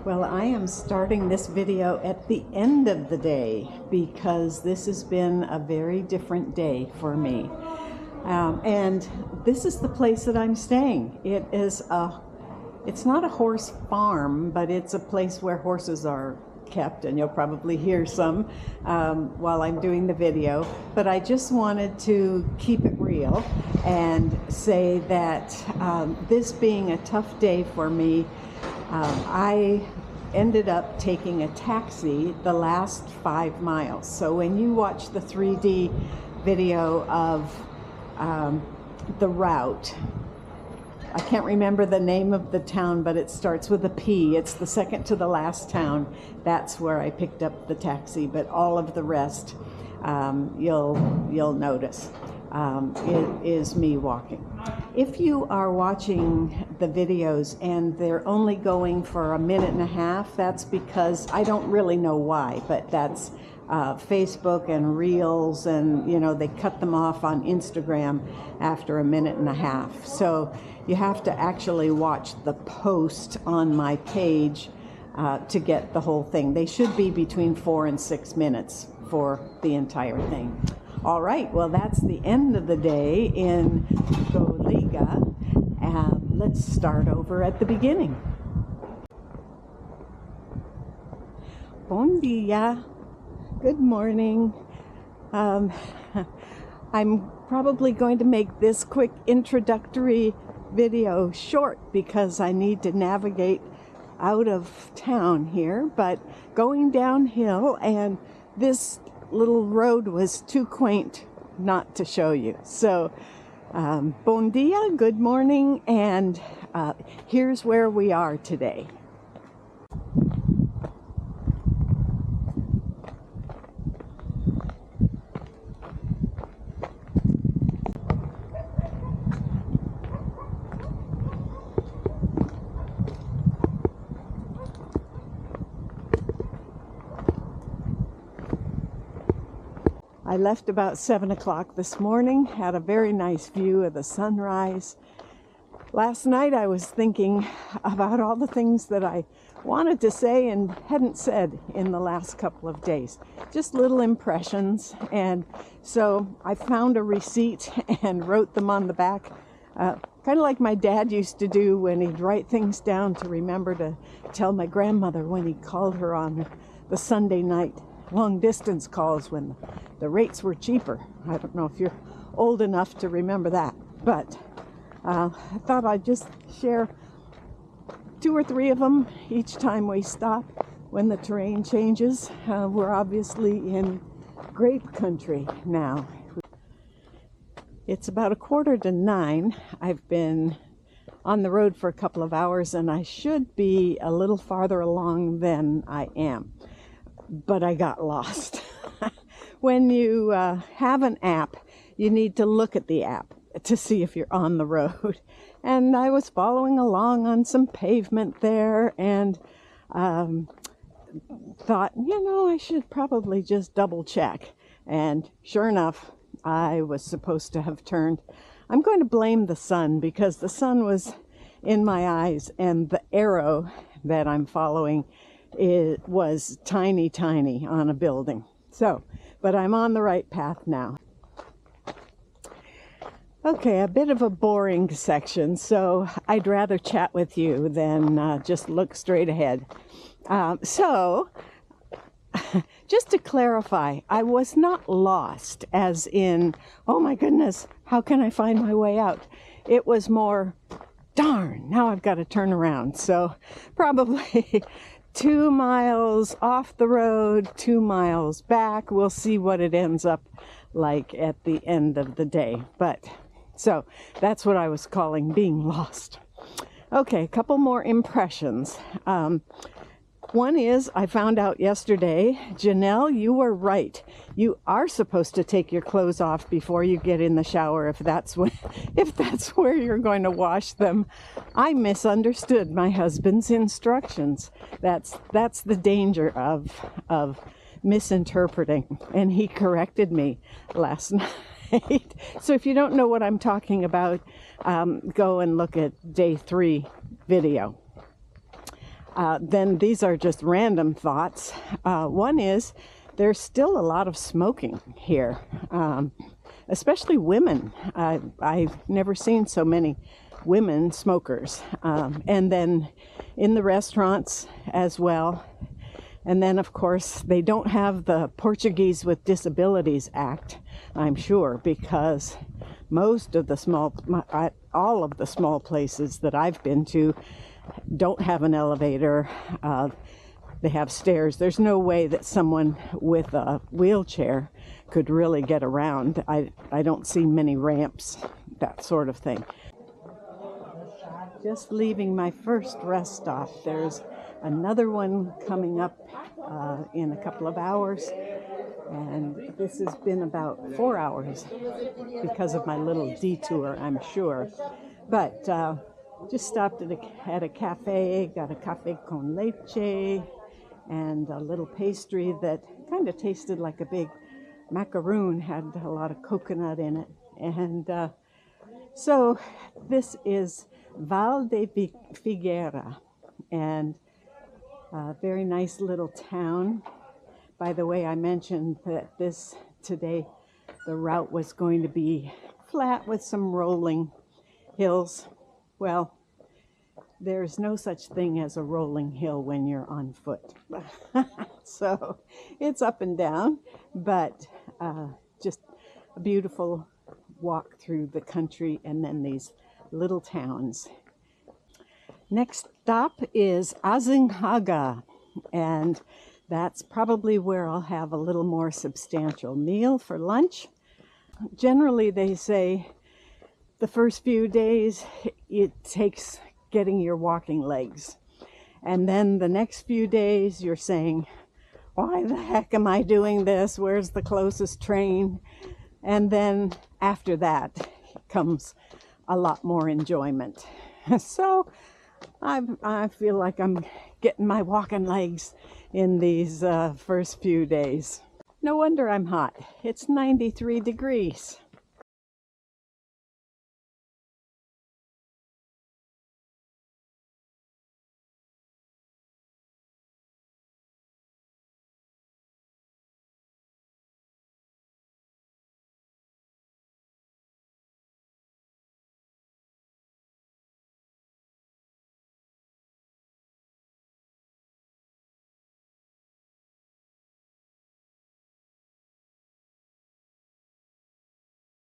Well, I am starting this video at the end of the day because this has been a very different day for me. And this is the place that I'm staying. It's not a horse farm, but it's a place where horses are kept, and you'll probably hear some while I'm doing the video. But I just wanted to keep it real and say that this being a tough day for me, I ended up taking a taxi the last 5 miles. So when you watch the 3D video of the route, I can't remember the name of the town, but it starts with a P. It's the second to the last town. That's where I picked up the taxi, but all of the rest, you'll notice, it is me walking. If you are watching the videos and they're only going for a minute and a half, that's because I don't really know why, but that's Facebook and Reels, and they cut them off on Instagram after a minute and a half. So you have to actually watch the post on my page to get the whole thing. They should be between 4 and 6 minutes for the entire thing. All right, well, that's the end of the day in Golega, and let's start over at the beginning. Bon dia. Good morning. I'm probably going to make this quick introductory video short because I need to navigate out of town here, but going downhill, and this little road was too quaint not to show you. So bon dia, good morning, and here's where we are today. I left about 7 o'clock this morning, had a very nice view of the sunrise. Last night I was thinking about all the things that I wanted to say and hadn't said in the last couple of days. Just little impressions, and so I found a receipt and wrote them on the back, kind of like my dad used to do when he'd write things down to remember to tell my grandmother when he called her on the Sunday night long distance calls when the rates were cheaper. I don't know if you're old enough to remember that, but I thought I'd just share 2 or 3 of them each time we stop when the terrain changes. We're obviously in grape country now. It's about 8:45. I've been on the road for a couple of hours, and I should be a little farther along than I am. But I got lost. When you have an app, you need to look at the app to see if you're on the road. And I was following along on some pavement there and thought, I should probably just double check. And sure enough, I was supposed to have turned. I'm going to blame the sun because the sun was in my eyes, and the arrow that I'm following was tiny on a building. So, but I'm on the right path now. Okay, a bit of a boring section, so I'd rather chat with you than just look straight ahead. So, just to clarify, I was not lost as in, oh my goodness, how can I find my way out? It was more, darn, now I've got to turn around. So probably 2 miles off the road, 2 miles back. We'll see what it ends up like at the end of the day. But so that's what I was calling being lost. Okay, a couple more impressions. One is, I found out yesterday, Janelle, you were right. You are supposed to take your clothes off before you get in the shower if that's where you're going to wash them. I misunderstood my husband's instructions. That's the danger of misinterpreting, and he corrected me last night. So if you don't know what I'm talking about, go and look at day 3 video. then these are just random thoughts. One is there's still a lot of smoking here, especially women. I've never seen so many women smokers. And then in the restaurants as well. And then, of course, they don't have the Portuguese with Disabilities Act, I'm sure, because most of the all of the small places that I've been to don't have an elevator. They have stairs. There's no way that someone with a wheelchair could really get around. I don't see many ramps, that sort of thing. Just leaving my first rest stop. There's another one coming up in a couple of hours, and this has been about 4 hours because of my little detour, I'm sure. But just stopped at a cafe, got a cafe con leche and a little pastry that kind of tasted like a big macaroon, had a lot of coconut in it. And so this is Val de Figueira, and a very nice little town. By the way, I mentioned that today the route was going to be flat with some rolling hills. Well, there's no such thing as a rolling hill when you're on foot. So it's up and down, but just a beautiful walk through the country and then these little towns. Next stop is Azinhaga, and that's probably where I'll have a little more substantial meal for lunch. Generally, they say the first few days it takes getting your walking legs, and then the next few days you're saying, why the heck am I doing this? Where's the closest train? And then after that comes a lot more enjoyment. So I feel like I'm getting my walking legs in these first few days. No wonder I'm hot. It's 93 degrees.